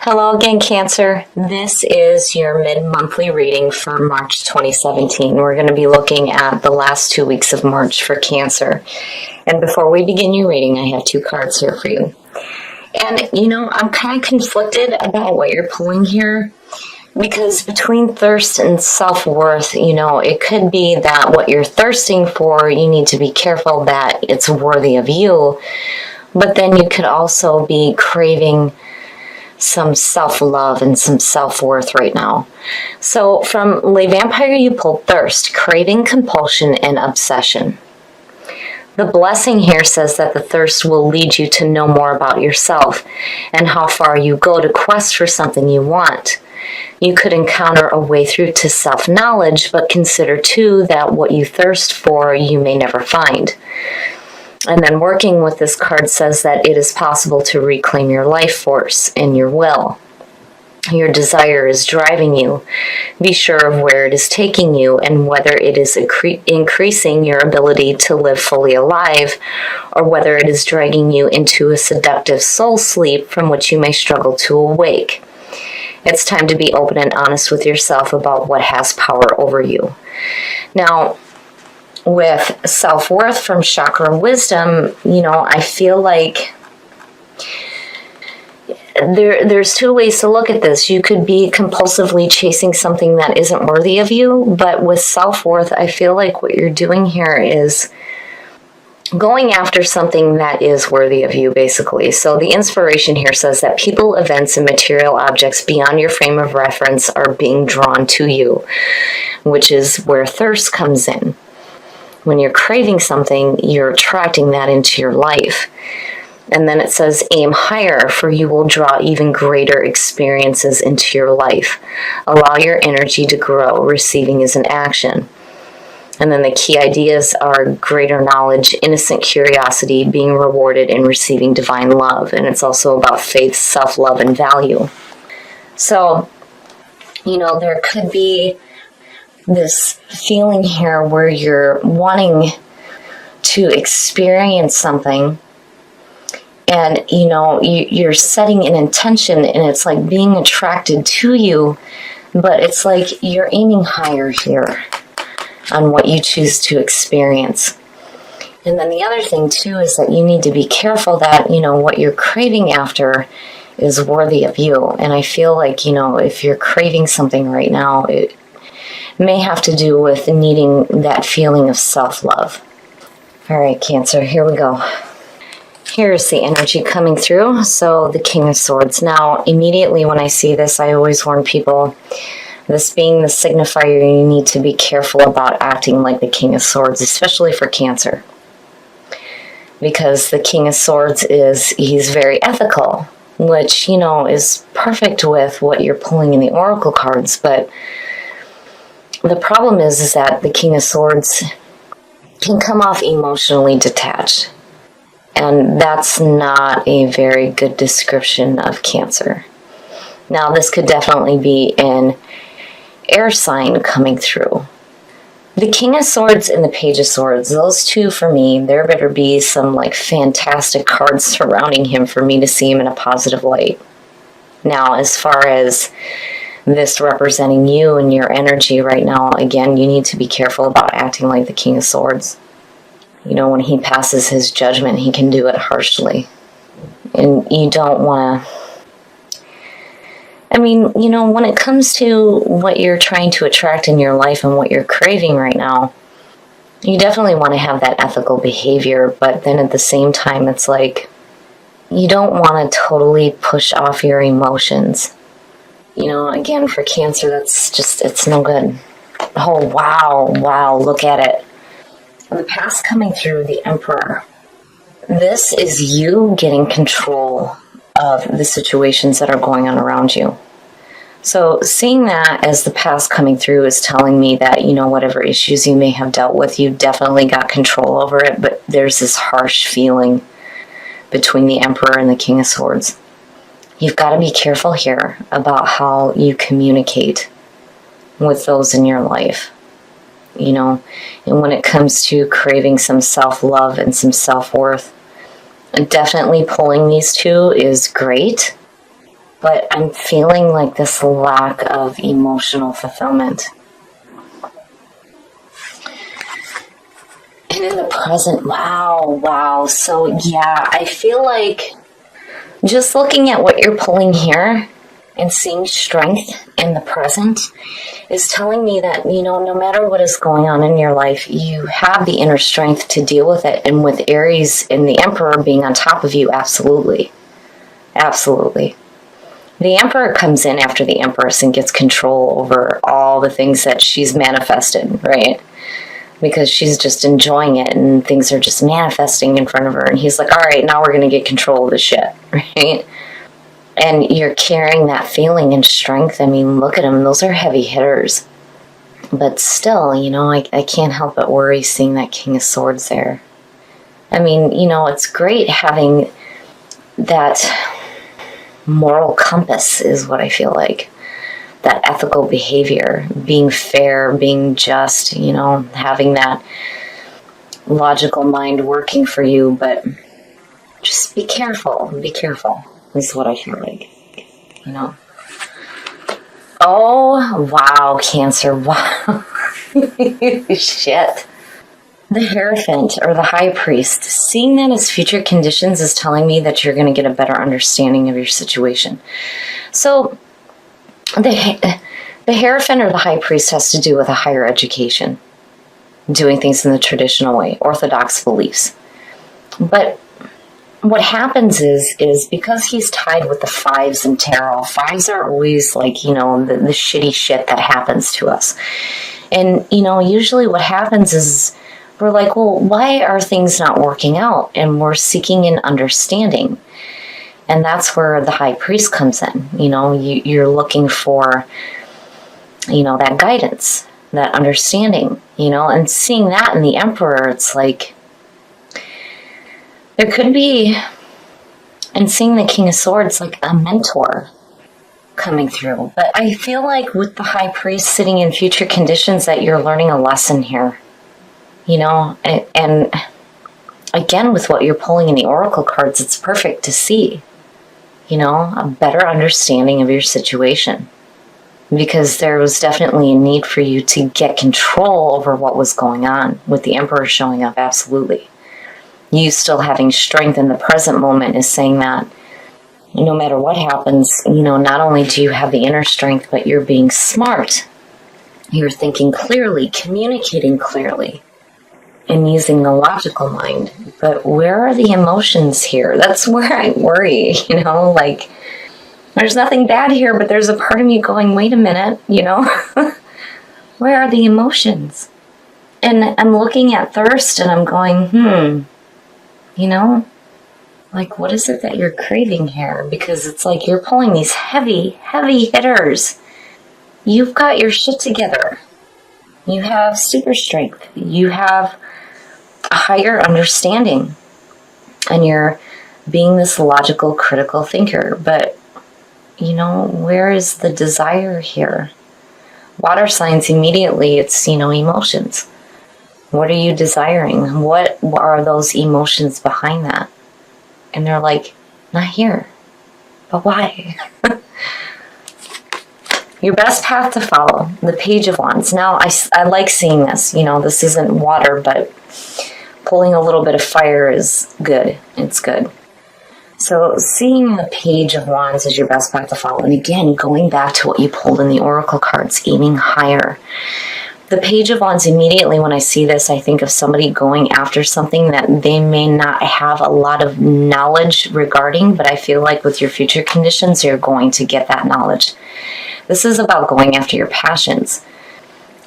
Hello again, Cancer. This is your mid-monthly reading for March 2017. We're going to be looking at the last 2 weeks of March for Cancer. And before we begin your reading, I have 2 cards here for you. And, I'm kind of conflicted about what you're pulling here, because between thirst and self-worth, it could be that what you're thirsting for, you need to be careful that it's worthy of you. But then you could also be craving some self-love and some self-worth right now. So from Le Vampire, you pulled thirst, craving, compulsion, and obsession. The blessing here says that the thirst will lead you to know more about yourself and how far you go to quest for something you want. You could encounter a way through to self-knowledge, but consider too that what you thirst for you may never find. And then working with this card says that it is possible to reclaim your life force and your will. Your desire is driving you. Be sure of where it is taking you and whether it is increasing your ability to live fully alive, or whether it is dragging you into a seductive soul sleep from which you may struggle to awake. It's time to be open and honest with yourself about what has power over you. Now, with self-worth from Chakra Wisdom, I feel like there's 2 ways to look at this. You could be compulsively chasing something that isn't worthy of you, but with self-worth, I feel like what you're doing here is going after something that is worthy of you, basically. So the inspiration here says that people, events, and material objects beyond your frame of reference are being drawn to you, which is where thirst comes in. When you're craving something, you're attracting that into your life. And then it says, aim higher, for you will draw even greater experiences into your life. Allow your energy to grow. Receiving is an action. And then the key ideas are greater knowledge, innocent curiosity, being rewarded, and receiving divine love. And it's also about faith, self-love, and value. So, there could be this feeling here where you're wanting to experience something, and you're setting an intention, and it's like being attracted to you, but it's like you're aiming higher here on what you choose to experience. And then the other thing too is that you need to be careful that what you're craving after is worthy of you. And I feel like if you're craving something right now, it may have to do with needing that feeling of self-love. All right, Cancer, here we go. Here's the energy coming through. So the King of Swords. Now, immediately when I see this, I always warn people, this being the signifier, you need to be careful about acting like the King of Swords, especially for Cancer. Because the King of Swords he's very ethical, which, is perfect with what you're pulling in the Oracle cards, but the problem is that the King of Swords can come off emotionally detached. And that's not a very good description of Cancer. Now, this could definitely be an air sign coming through. The King of Swords and the Page of Swords, those two for me, there better be some fantastic cards surrounding him for me to see him in a positive light. Now, as far as this representing you and your energy right now, again, you need to be careful about acting like the King of Swords. When he passes his judgment, he can do it harshly. And you don't want to... when it comes to what you're trying to attract in your life and what you're craving right now, you definitely want to have that ethical behavior, but then at the same time, it's like, you don't want to totally push off your emotions. Again, for Cancer, it's no good. Oh, wow, look at it. The past coming through, the Emperor. This is you getting control of the situations that are going on around you. So seeing that as the past coming through is telling me that, whatever issues you may have dealt with, you definitely got control over it, but there's this harsh feeling between the Emperor and the King of Swords. You've got to be careful here about how you communicate with those in your life. And when it comes to craving some self-love and some self-worth, definitely pulling these two is great. but I'm feeling like this lack of emotional fulfillment. And in the present, wow. So yeah, I feel like just looking at what you're pulling here and seeing strength in the present is telling me that, no matter what is going on in your life, you have the inner strength to deal with it. And with Aries and the Emperor being on top of you, absolutely. Absolutely. The Emperor comes in after the Empress and gets control over all the things that she's manifested, right? Because she's just enjoying it and things are just manifesting in front of her. And he's like, all right, now we're going to get control of the shit, right? And you're carrying that feeling and strength. I mean, look at them. Those are heavy hitters. But still, I can't help but worry seeing that King of Swords there. I mean, it's great having that moral compass is what I feel like. That ethical behavior, being fair, being just, having that logical mind working for you. But just be careful. Be careful. Is what I feel like, Oh, wow, Cancer, wow. Shit. The Hierophant, or the High Priest, seeing that as future conditions is telling me that you're going to get a better understanding of your situation. So, the Hierophant or the High Priest has to do with a higher education, doing things in the traditional way, orthodox beliefs. But what happens is because he's tied with the fives in tarot, fives are always like, the shitty shit that happens to us. And, usually what happens is we're like, well, why are things not working out? And we're seeking an understanding. And that's where the High Priest comes in. You're looking for, that guidance, that understanding, and seeing that in the Emperor, it's like, there could be, and seeing the King of Swords, like a mentor coming through. But I feel like with the High Priest sitting in future conditions that you're learning a lesson here. And again, with what you're pulling in the Oracle cards, it's perfect to see, a better understanding of your situation. Because there was definitely a need for you to get control over what was going on with the Emperor showing up, absolutely. You still having strength in the present moment is saying that no matter what happens, not only do you have the inner strength, but you're being smart. You're thinking clearly, communicating clearly, and using the logical mind. But where are the emotions here? That's where I worry, like, there's nothing bad here, but there's a part of me going, wait a minute, where are the emotions? And I'm looking at thirst and I'm going, like, what is it that you're craving here? Because it's like you're pulling these heavy, heavy hitters. You've got your shit together. You have super strength. You have a higher understanding. And you're being this logical, critical thinker. But, where is the desire here? Water signs, immediately, it's, emotions. What are you desiring? What are those emotions behind that? And they're like, not here. But why? Your best path to follow, the Page of Wands. Now, I like seeing this. This isn't water, but pulling a little bit of fire is good. It's good. So seeing the Page of Wands is your best path to follow. And again, going back to what you pulled in the Oracle cards, aiming higher. The Page of Wands, immediately when I see this, I think of somebody going after something that they may not have a lot of knowledge regarding, but I feel like with your future conditions, you're going to get that knowledge. This is about going after your passions.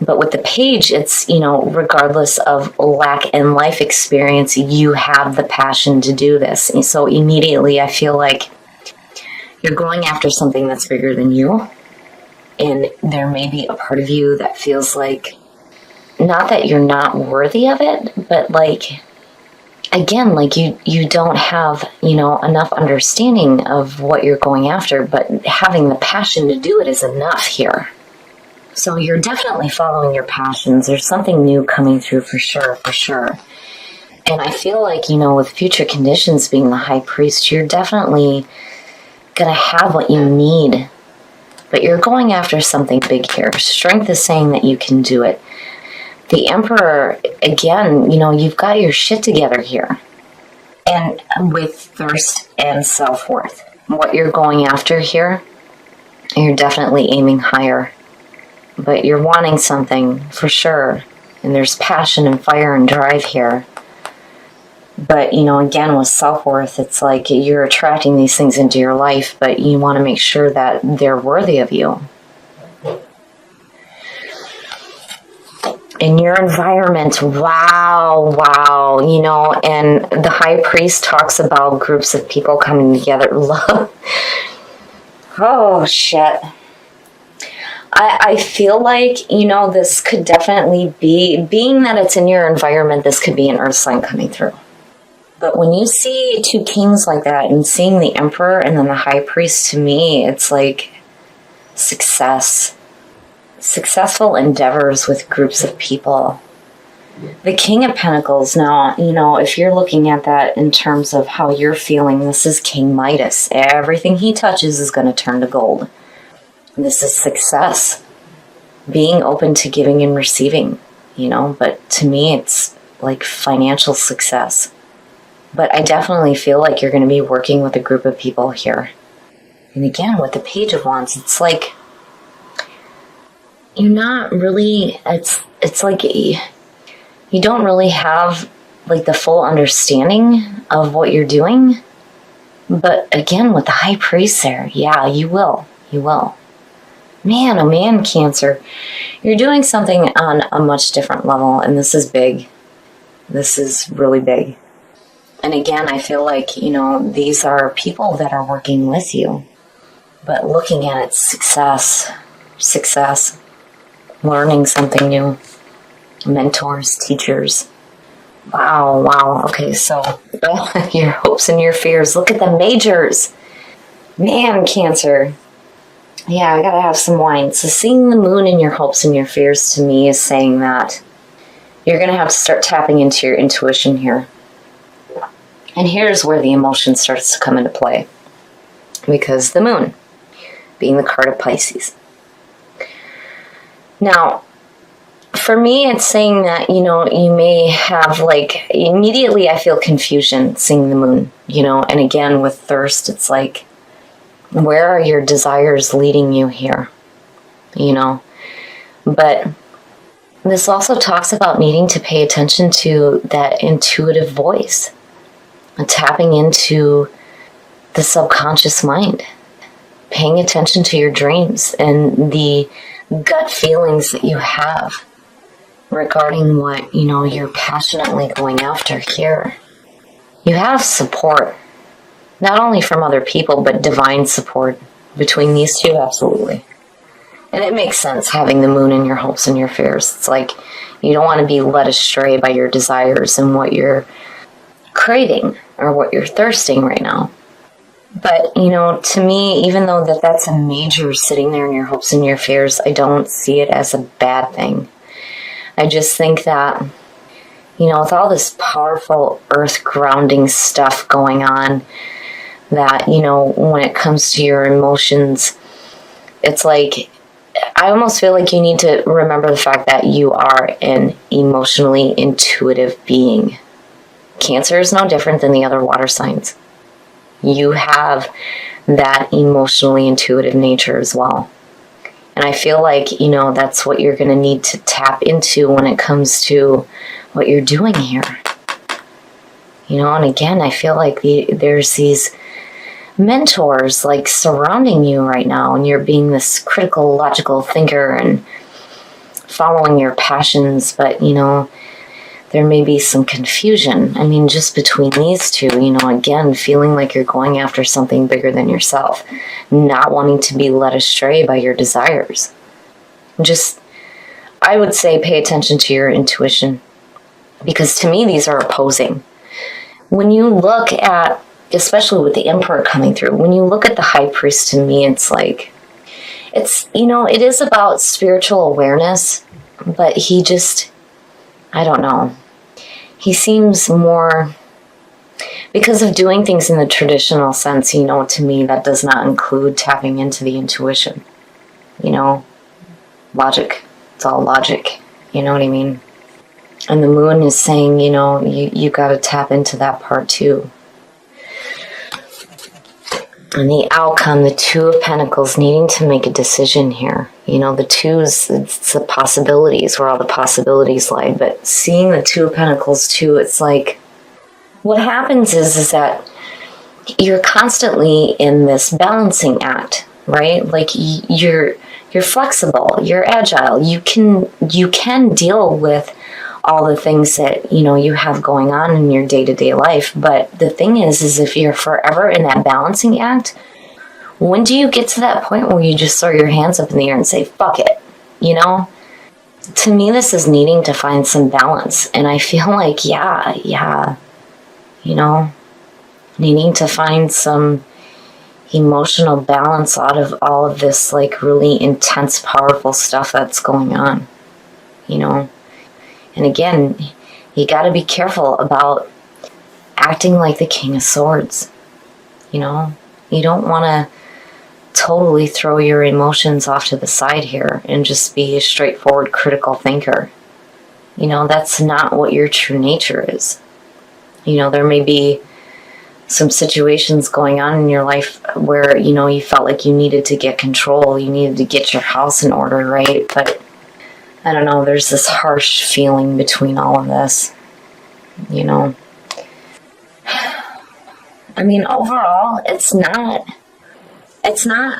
But with the Page, it's, regardless of lack in life experience, you have the passion to do this. And so immediately I feel like you're going after something that's bigger than you. And there may be a part of you that feels like, not that you're not worthy of it, but like, again, like you don't have, enough understanding of what you're going after, but having the passion to do it is enough here. So you're definitely following your passions. There's something new coming through for sure. And I feel like, with future conditions being the High Priest, you're definitely going to have what you need. But you're going after something big here. Strength is saying that you can do it. The Emperor, again, you've got your shit together here. And with thirst and self-worth. What you're going after here, you're definitely aiming higher. But you're wanting something for sure. And there's passion and fire and drive here. But, again, with self-worth, it's like you're attracting these things into your life, but you want to make sure that they're worthy of you. In your environment, wow, and the High Priest talks about groups of people coming together. Love. Oh, shit. I feel like, this could definitely be, being that it's in your environment, this could be an earth sign coming through. But when you see two kings like that and seeing the Emperor and then the High Priest, to me, it's like success. Successful endeavors with groups of people. The King of Pentacles, now, if you're looking at that in terms of how you're feeling, this is King Midas. Everything he touches is going to turn to gold. This is success. Being open to giving and receiving, but to me, it's like financial success. But I definitely feel like you're going to be working with a group of people here. And again, with the Page of Wands, it's like you're not really, it's like you don't really have like the full understanding of what you're doing. But again, with the High Priest there, yeah, you will. Man, oh man, Cancer. You're doing something on a much different level, and this is big. This is really big. And again, I feel like, these are people that are working with you. But looking at it, success, learning something new, mentors, teachers. Wow. Okay, so your hopes and your fears. Look at the majors. Man, Cancer. Yeah, I gotta have some wine. So seeing the moon in your hopes and your fears to me is saying that you're gonna have to start tapping into your intuition here. And here's where the emotion starts to come into play. Because the moon, being the card of Pisces. Now, for me, it's saying that, you may have immediately I feel confusion seeing the moon, and again, with thirst, it's like, where are your desires leading you here? But this also talks about needing to pay attention to that intuitive voice. Tapping into the subconscious mind, paying attention to your dreams and the gut feelings that you have regarding what, you're passionately going after here. You have support, not only from other people, but divine support between these two, absolutely. And it makes sense having the moon in your hopes and your fears. It's like you don't want to be led astray by your desires and what you're craving or what you're thirsting right now. But, to me, even though that's a major sitting there in your hopes and your fears, I don't see it as a bad thing. I just think that, with all this powerful earth grounding stuff going on, that, when it comes to your emotions, it's like, I almost feel like you need to remember the fact that you are an emotionally intuitive being. Cancer is no different than the other water signs. You have that emotionally intuitive nature as well. And I feel like, that's what you're going to need to tap into when it comes to what you're doing here. And again, I feel like there's these mentors surrounding you right now, and you're being this critical, logical thinker and following your passions, but, there may be some confusion. I mean, just between these two, again, feeling like you're going after something bigger than yourself, not wanting to be led astray by your desires. I would say pay attention to your intuition, because to me, these are opposing. When you look at, especially with the Emperor coming through, when you look at the High Priest, to me, it's like, it is about spiritual awareness, but I don't know. He seems more, because of doing things in the traditional sense, to me, that does not include tapping into the intuition. Logic. It's all logic. You know what I mean? And the moon is saying, you got to tap into that part too. And the outcome, the Two of Pentacles, needing to make a decision here. The twos, it's the possibilities, where all the possibilities lie. But seeing the Two of Pentacles too, it's like, what happens is that you're constantly in this balancing act, right? Like you're flexible, you're agile, you can deal with all the things that you have going on in your day-to-day life. But the thing is if you're forever in that balancing act, when do you get to that point where you just throw your hands up in the air and say, fuck it? To me, this is needing to find some balance. And I feel like, needing to find some emotional balance out of all of this, like, really intense, powerful stuff that's going on, And again, you got to be careful about acting like the King of Swords. You don't want to totally throw your emotions off to the side here and just be a straightforward critical thinker. That's not what your true nature is. There may be some situations going on in your life where, you felt like you needed to get control, you needed to get your house in order, right? But I don't know, there's this harsh feeling between all of this, I mean, overall, it's not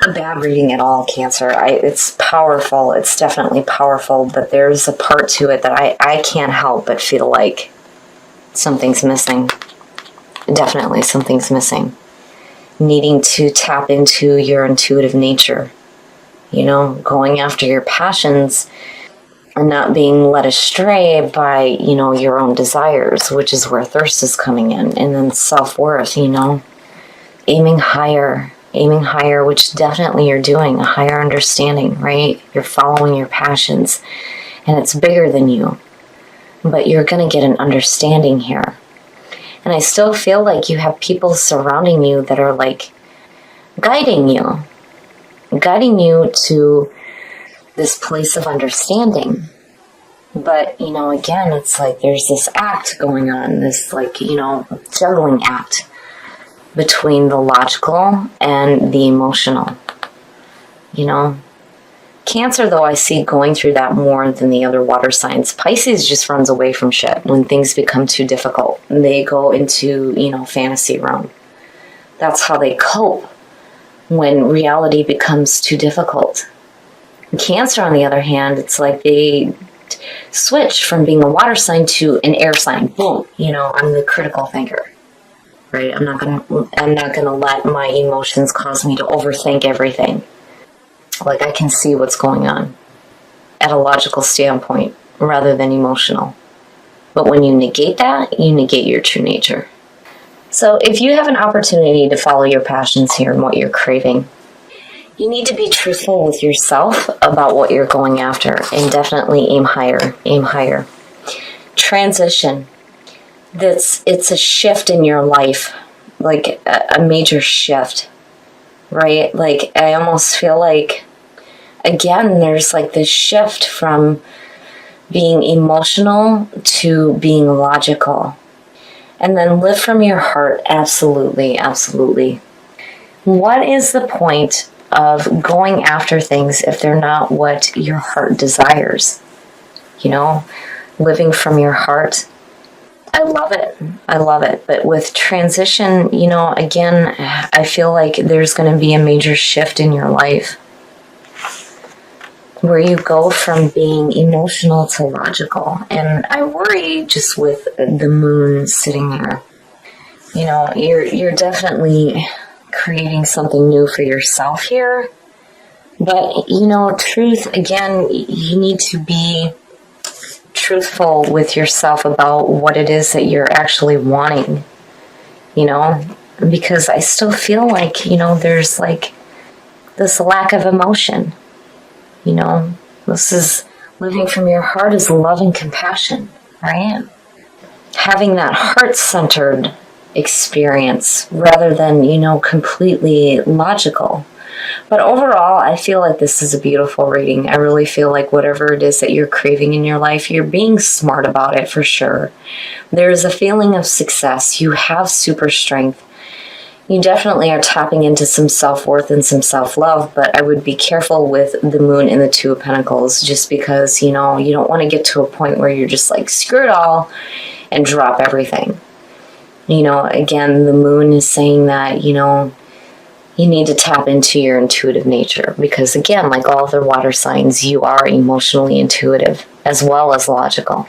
a bad reading at all, Cancer. It's powerful. It's definitely powerful, but there's a part to it that I can't help but feel like something's missing. Definitely something's missing. Needing to tap into your intuitive nature, going after your passions and not being led astray by, your own desires, which is where thirst is coming in. And then self-worth, aiming higher, which definitely you're doing, a higher understanding, right? You're following your passions and it's bigger than you, but you're going to get an understanding here. And I still feel like you have people surrounding you that are like guiding you to this place of understanding. But, again, it's like there's this act going on, this juggling act between the logical and the emotional. Cancer, though, I see going through that more than the other water signs. Pisces just runs away from shit when things become too difficult. They go into, fantasy realm. That's how they cope when reality becomes too difficult. Cancer, on the other hand, it's like they switch from being a water sign to an air sign. Boom. I'm the critical thinker. Right? I'm not gonna let my emotions cause me to overthink everything. Like, I can see what's going on at a logical standpoint rather than emotional. But when you negate that, you negate your true nature. So if you have an opportunity to follow your passions here and what you're craving, you need to be truthful with yourself about what you're going after and definitely aim higher, Transition. It's a shift in your life, like a major shift, right? Like, I almost feel like, again, there's like this shift from being emotional to being logical. And then live from your heart. Absolutely, absolutely. What is the point of going after things if they're not what your heart desires? Living from your heart. I love it. But with transition, again, I feel like there's going to be a major shift in your life where you go from being emotional to logical. And I worry just with the moon sitting there. You're definitely creating something new for yourself here. But, truth, again, you need to be truthful with yourself about what it is that you're actually wanting, because I still feel like, there's like this lack of emotion, this is living from your heart is love and compassion, right? Having that heart-centered experience rather than, completely logical. But overall, I feel like this is a beautiful reading. I really feel like whatever it is that you're craving in your life, you're being smart about it for sure. There's a feeling of success. You have super strength. You definitely are tapping into some self-worth and some self-love, but I would be careful with the moon and the Two of Pentacles just because, you don't want to get to a point where you're just like, screw it all and drop everything. Again, the moon is saying that, you need to tap into your intuitive nature because, again, like all other water signs, you are emotionally intuitive as well as logical.